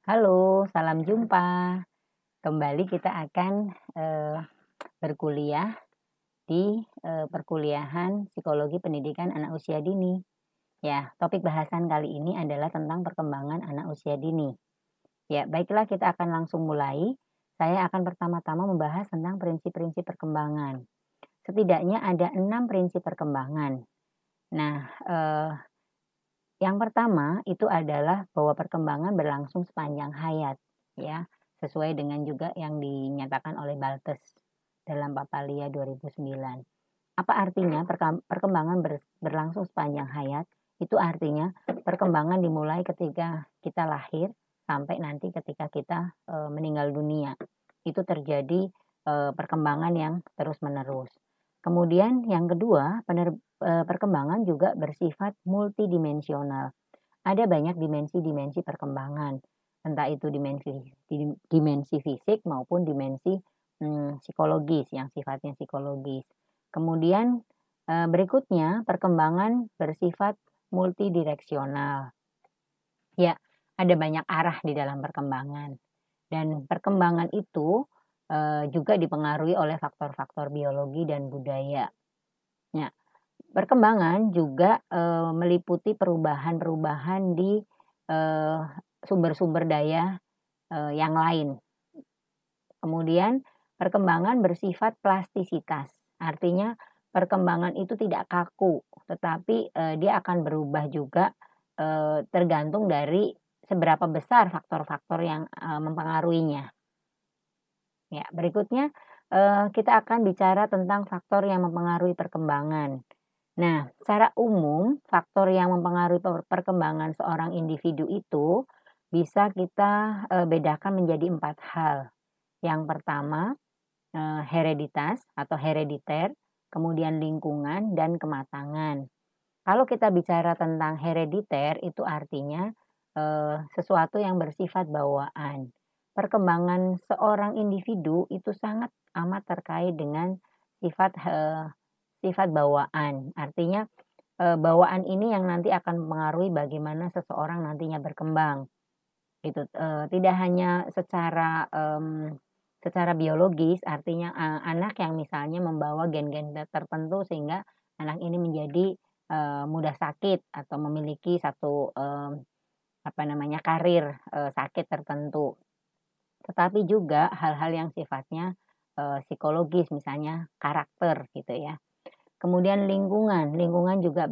Halo, salam jumpa. Kembali kita akan, berkuliah di, perkuliahan Psikologi Pendidikan Anak Usia Dini. Ya, topik bahasan kali ini adalah tentang perkembangan anak usia dini. Ya, baiklah kita akan langsung mulai. Saya akan pertama-tama membahas tentang prinsip-prinsip perkembangan. Setidaknya ada 6 prinsip perkembangan. Nah, yang pertama itu adalah bahwa perkembangan berlangsung sepanjang hayat, ya, sesuai dengan juga yang dinyatakan oleh Baltes dalam Papalia 2009. Apa artinya perkembangan berlangsung sepanjang hayat? Itu artinya perkembangan dimulai ketika kita lahir sampai nanti ketika kita meninggal dunia. Itu terjadi perkembangan yang terus-menerus. Kemudian yang kedua, perkembangan juga bersifat multidimensional. Ada banyak dimensi-dimensi perkembangan, entah itu dimensi fisik maupun dimensi psikologis yang sifatnya psikologis. Kemudian berikutnya perkembangan bersifat multidireksional. Ya, ada banyak arah di dalam perkembangan dan perkembangan itu juga dipengaruhi oleh faktor-faktor biologi dan budaya. Ya, perkembangan juga, meliputi perubahan-perubahan di, eee, sumber-sumber daya, yang lain. Kemudian perkembangan bersifat plastisitas, artinya perkembangan itu tidak kaku, tetapi, dia akan berubah juga, tergantung dari seberapa besar faktor-faktor yang, mempengaruhinya. Ya, berikutnya, kita akan bicara tentang faktor yang mempengaruhi perkembangan. Nah, secara umum faktor yang mempengaruhi perkembangan seorang individu itu bisa kita, bedakan menjadi 4 hal. Yang pertama, hereditas atau herediter, kemudian lingkungan dan kematangan. Kalau kita bicara tentang herediter itu artinya, sesuatu yang bersifat bawaan. Perkembangan seorang individu itu sangat amat terkait dengan sifat, sifat bawaan. Artinya, bawaan ini yang nanti akan mempengaruhi bagaimana seseorang nantinya berkembang, gitu. Tidak hanya secara biologis, artinya, anak yang misalnya membawa gen-gen tertentu sehingga anak ini menjadi, mudah sakit atau memiliki satu, apa namanya, karir, sakit tertentu. Tetapi juga hal-hal yang sifatnya, psikologis misalnya karakter gitu ya. Kemudian lingkungan juga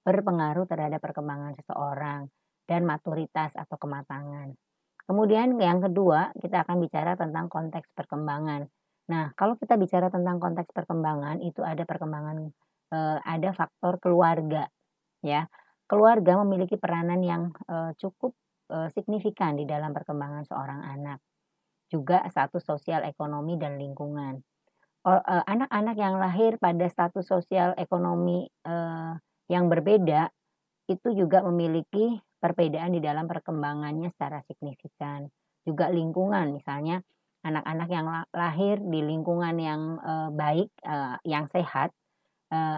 berpengaruh terhadap perkembangan seseorang dan maturitas atau kematangan. Kemudian yang kedua, kita akan bicara tentang konteks perkembangan. Nah, kalau kita bicara tentang konteks perkembangan, itu ada perkembangan, ada faktor keluarga, ya. Keluarga memiliki peranan yang, cukup, signifikan di dalam perkembangan seorang anak. Juga status sosial, ekonomi, dan lingkungan. Anak-anak yang lahir pada status sosial ekonomi, yang berbeda, itu juga memiliki perbedaan di dalam perkembangannya secara signifikan. Juga lingkungan, misalnya anak-anak yang lahir di lingkungan yang, baik, yang sehat,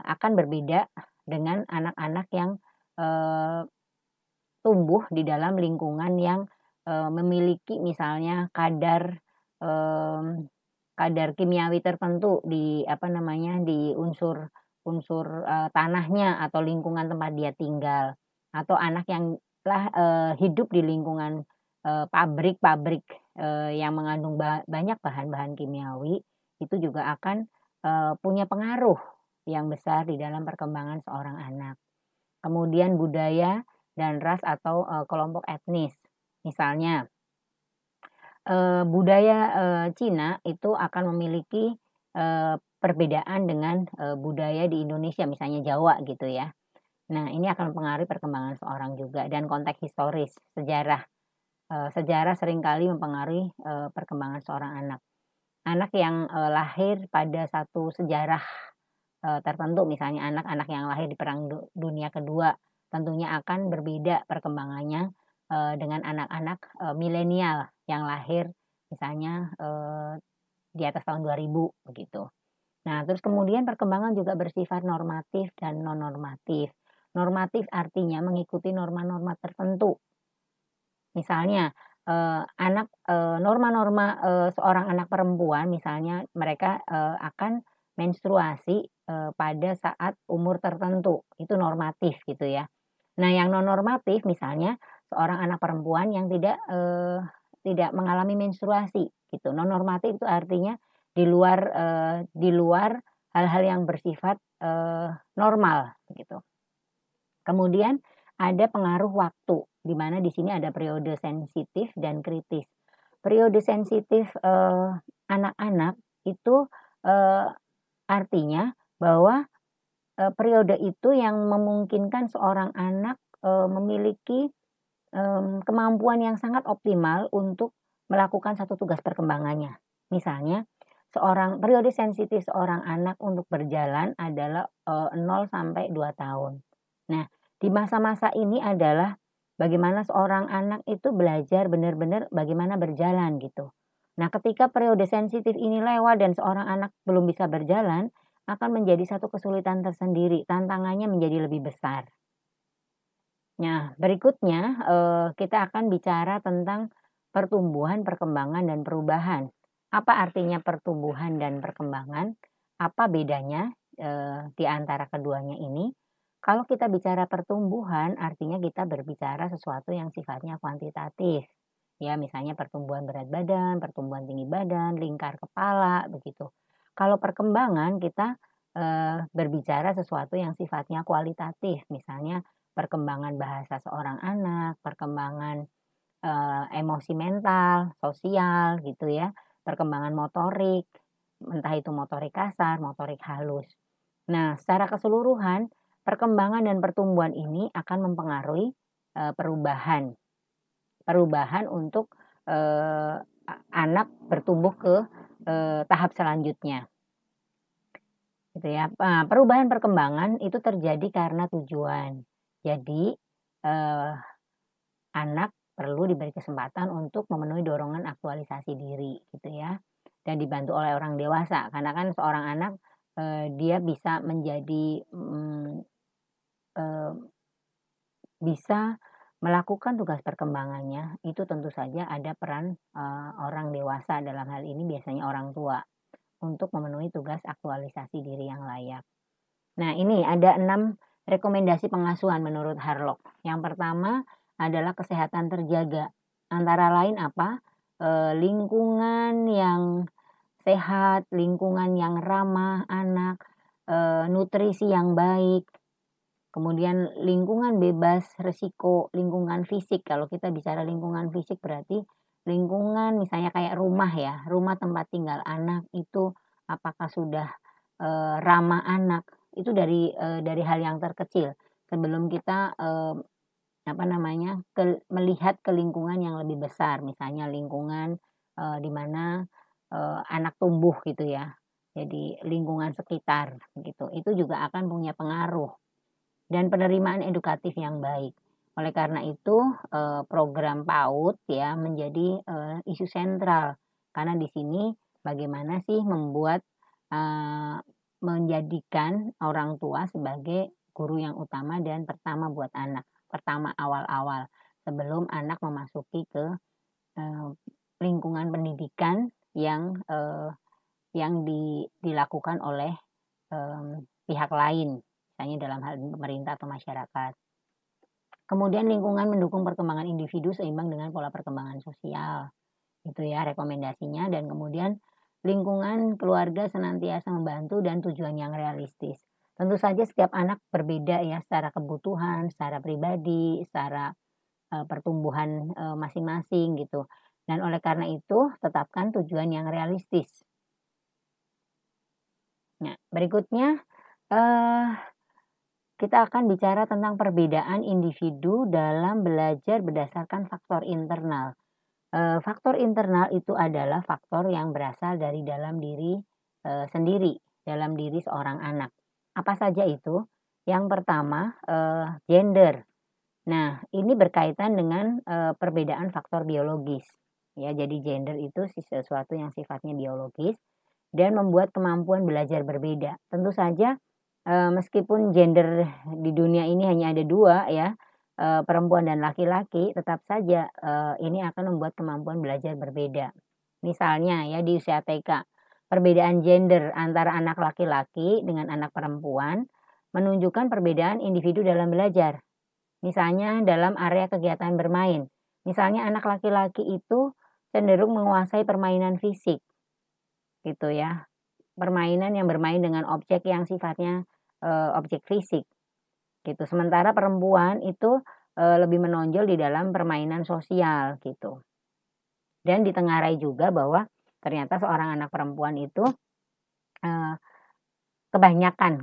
akan berbeda dengan anak-anak yang, eee, tumbuh di dalam lingkungan yang, memiliki misalnya mmm, kadar kimiawi tertentu di apa namanya, di unsur tanahnya atau lingkungan tempat dia tinggal. Atau anak yang hidup di lingkungan, pabrik-pabrik, yang mengandung banyak bahan-bahan kimiawi, itu juga akan, punya pengaruh yang besar di dalam perkembangan seorang anak. Kemudian budaya dan ras atau, kelompok etnis. Misalnya, budaya, Cina itu akan memiliki, perbedaan dengan, budaya di Indonesia, misalnya Jawa gitu ya. Nah, ini akan mempengaruhi perkembangan seorang juga dan konteks historis, sejarah. Sejarah seringkali mempengaruhi, perkembangan seorang anak. Anak yang, lahir pada satu sejarah, tertentu, misalnya anak-anak yang lahir di Perang Dunia Kedua, tentunya akan berbeda perkembangannya, dengan anak-anak, milenial yang lahir misalnya, di atas tahun 2000 begitu. Nah, terus kemudian perkembangan juga bersifat normatif dan non normatif. Normatif artinya mengikuti norma-norma tertentu. Misalnya, norma-norma, seorang anak perempuan misalnya mereka, akan menstruasi, pada saat umur tertentu, itu normatif gitu ya. Nah yang non normatif misalnya seorang anak perempuan yang tidak mengalami menstruasi gitu, non normatif itu artinya di luar hal-hal yang bersifat, normal gitu. Kemudian ada pengaruh waktu, di mana di sini ada periode sensitif dan kritis. Periode sensitif, anak-anak itu, eee, artinya bahwa, periode itu yang memungkinkan seorang anak, memiliki, kemampuan yang sangat optimal untuk melakukan satu tugas perkembangannya. Misalnya, periode sensitif seorang anak untuk berjalan adalah, 0 sampai 2 tahun. Nah, di masa-masa ini adalah bagaimana seorang anak itu belajar benar-benar bagaimana berjalan gitu. Nah, ketika periode sensitif ini lewat dan seorang anak belum bisa berjalan, akan menjadi satu kesulitan tersendiri, tantangannya menjadi lebih besar. Nah, berikutnya, kita akan bicara tentang pertumbuhan, perkembangan, dan perubahan. Apa artinya pertumbuhan dan perkembangan? Apa bedanya, di antara keduanya ini? Kalau kita bicara pertumbuhan, artinya kita berbicara sesuatu yang sifatnya kuantitatif. Ya, misalnya pertumbuhan berat badan, pertumbuhan tinggi badan, lingkar kepala, begitu. Kalau perkembangan, kita berbicara sesuatu yang sifatnya kualitatif, misalnya perkembangan bahasa seorang anak, perkembangan, emosi mental, sosial gitu ya, perkembangan motorik, entah itu motorik kasar, motorik halus. Nah, secara keseluruhan perkembangan dan pertumbuhan ini akan mempengaruhi, perubahan. Perubahan untuk, anak bertumbuh ke, tahap selanjutnya, gitu ya. Perubahan perkembangan itu terjadi karena tujuan. Jadi, eee anak perlu diberi kesempatan untuk memenuhi dorongan aktualisasi diri gitu ya, dan dibantu oleh orang dewasa karena kan seorang anak, dia bisa menjadi, eee, bisa melakukan tugas perkembangannya itu tentu saja ada peran, orang dewasa dalam hal ini biasanya orang tua, untuk memenuhi tugas aktualisasi diri yang layak. Nah, ini ada 6 rekomendasi pengasuhan menurut Harlock. Yang pertama adalah kesehatan terjaga. Antara lain apa? Lingkungan yang sehat, lingkungan yang ramah anak, nutrisi yang baik, kemudian lingkungan bebas resiko, lingkungan fisik. Kalau kita bicara lingkungan fisik berarti lingkungan misalnya kayak rumah ya, rumah tempat tinggal anak itu apakah sudah, ramah anak, itu dari hal yang terkecil. Sebelum kita, apa namanya, melihat ke lingkungan yang lebih besar, misalnya lingkungan, di mana, anak tumbuh gitu ya. Jadi lingkungan sekitar gitu, itu juga akan punya pengaruh dan penerimaan edukatif yang baik. Oleh karena itu, program PAUD ya menjadi, isu sentral. Karena di sini bagaimana sih menjadikan orang tua sebagai guru yang utama dan pertama buat anak. Pertama awal-awal, sebelum anak memasuki ke, eee, lingkungan pendidikan yang dilakukan oleh, pihak lain, misalnya dalam hal ini pemerintah atau masyarakat. Kemudian lingkungan mendukung perkembangan individu seimbang dengan pola perkembangan sosial, itu ya rekomendasinya dan kemudian lingkungan keluarga senantiasa membantu dan tujuan yang realistis. Tentu saja setiap anak berbeda ya secara kebutuhan, secara pribadi, secara, pertumbuhan, masing-masing gitu. Dan oleh karena itu tetapkan tujuan yang realistis. Nah berikutnya, eee kita akan bicara tentang perbedaan individu dalam belajar berdasarkan faktor internal. Faktor internal itu adalah faktor yang berasal dari dalam diri, sendiri, dalam diri seorang anak. Apa saja itu? Yang pertama, gender. Nah, ini berkaitan dengan, perbedaan faktor biologis, ya. Jadi gender itu sesuatu yang sifatnya biologis dan membuat kemampuan belajar berbeda. Tentu saja, meskipun gender di dunia ini hanya ada 2 ya, perempuan dan laki-laki tetap saja, ini akan membuat kemampuan belajar berbeda. Misalnya ya di usia TK, perbedaan gender antara anak laki-laki dengan anak perempuan menunjukkan perbedaan individu dalam belajar. Misalnya dalam area kegiatan bermain. Misalnya anak laki-laki itu cenderung menguasai permainan fisik, gitu ya. Permainan yang bermain dengan objek yang sifatnya, objek fisik, gitu. Sementara perempuan itu, lebih menonjol di dalam permainan sosial, gitu. Dan ditengarai juga bahwa ternyata seorang anak perempuan itu, eee, kebanyakan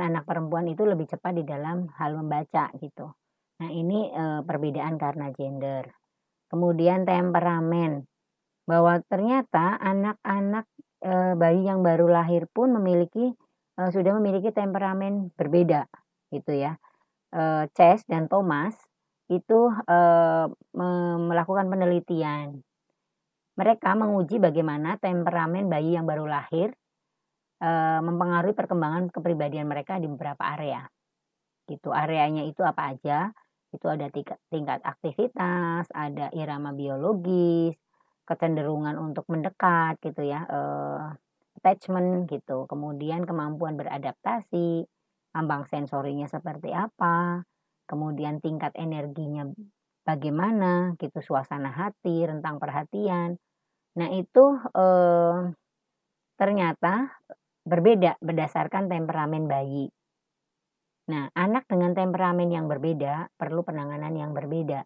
anak perempuan itu lebih cepat di dalam hal membaca, gitu. Nah ini, perbedaan karena gender. Kemudian temperamen, bahwa ternyata anak-anak, bayi yang baru lahir pun sudah memiliki temperamen berbeda, gitu ya. Chess dan Thomas itu, melakukan penelitian. Mereka menguji bagaimana temperamen bayi yang baru lahir, mempengaruhi perkembangan kepribadian mereka di beberapa area, gitu. Areanya itu apa aja? Itu ada tingkat aktivitas, ada irama biologis, kecenderungan untuk mendekat gitu ya, attachment gitu, kemudian kemampuan beradaptasi, ambang sensorinya seperti apa, kemudian tingkat energinya bagaimana gitu, suasana hati, rentang perhatian. Nah itu, ternyata berbeda berdasarkan temperamen bayi. Nah, anak dengan temperamen yang berbeda perlu penanganan yang berbeda.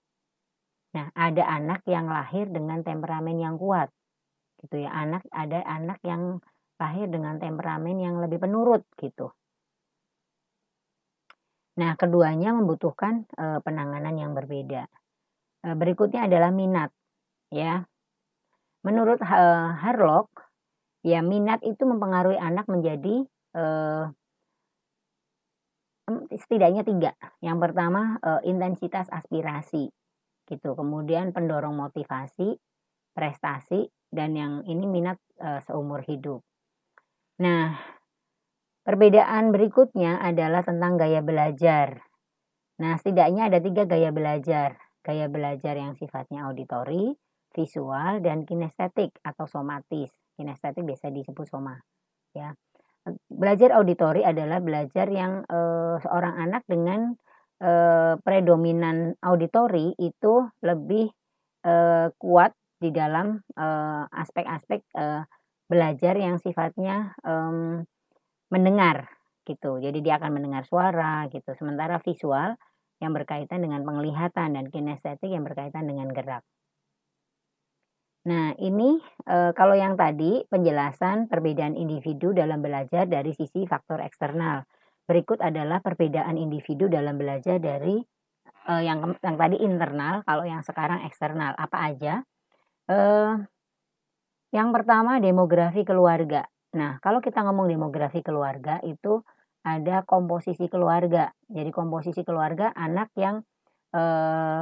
Nah, ada anak yang lahir dengan temperamen yang kuat, gitu ya. Ada anak yang lahir dengan temperamen yang lebih penurut, gitu. Nah, keduanya membutuhkan, penanganan yang berbeda. Berikutnya adalah minat, ya. Menurut, Harlock, ya minat itu mempengaruhi anak menjadi, setidaknya 3. Yang pertama, intensitas aspirasi, gitu. Kemudian pendorong motivasi, prestasi, dan yang ini minat, seumur hidup. Nah, perbedaan berikutnya adalah tentang gaya belajar. Nah, setidaknya ada 3 gaya belajar. Gaya belajar yang sifatnya auditori, visual, dan kinestetik atau somatis. Kinestetik biasa disebut soma, ya. Belajar auditori adalah belajar yang, seorang anak dengan, predominan auditori itu lebih, kuat di dalam, aspek-aspek, belajar yang sifatnya, mendengar gitu. Jadi dia akan mendengar suara gitu. Sementara visual yang berkaitan dengan penglihatan dan kinestetik yang berkaitan dengan gerak. Nah ini, kalau yang tadi penjelasan perbedaan individu dalam belajar dari sisi faktor eksternal. Berikut adalah perbedaan individu dalam belajar dari, yang tadi internal, kalau yang sekarang eksternal. Apa aja? Yang pertama demografi keluarga. Nah kalau kita ngomong demografi keluarga itu ada komposisi keluarga. Jadi komposisi keluarga anak yang,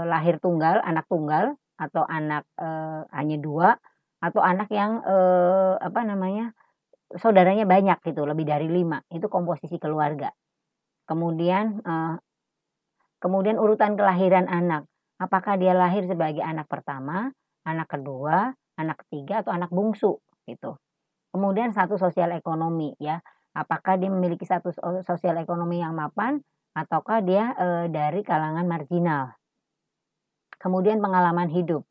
lahir tunggal, anak tunggal, atau anak, hanya 2 atau anak yang, saudaranya banyak gitu, lebih dari 5 itu komposisi keluarga. Kemudian urutan kelahiran anak, apakah dia lahir sebagai anak pertama, anak kedua, anak ketiga, atau anak bungsu gitu. Kemudian status sosial ekonomi ya, apakah dia memiliki status sosial ekonomi yang mapan ataukah dia, dari kalangan marginal. Kemudian pengalaman hidup.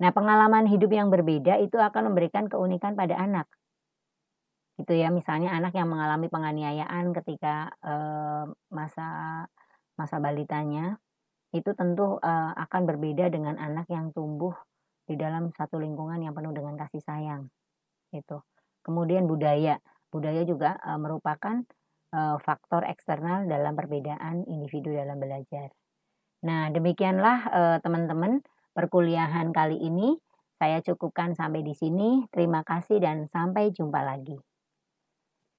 Nah, pengalaman hidup yang berbeda itu akan memberikan keunikan pada anak. Gitu ya, misalnya anak yang mengalami penganiayaan ketika, masa masa balitanya, itu tentu, akan berbeda dengan anak yang tumbuh di dalam satu lingkungan yang penuh dengan kasih sayang, gitu. Kemudian budaya. Budaya juga, merupakan, faktor eksternal dalam perbedaan individu dalam belajar. Nah, demikianlah, teman-teman, perkuliahan kali ini. Saya cukupkan sampai di sini. Terima kasih dan sampai jumpa lagi.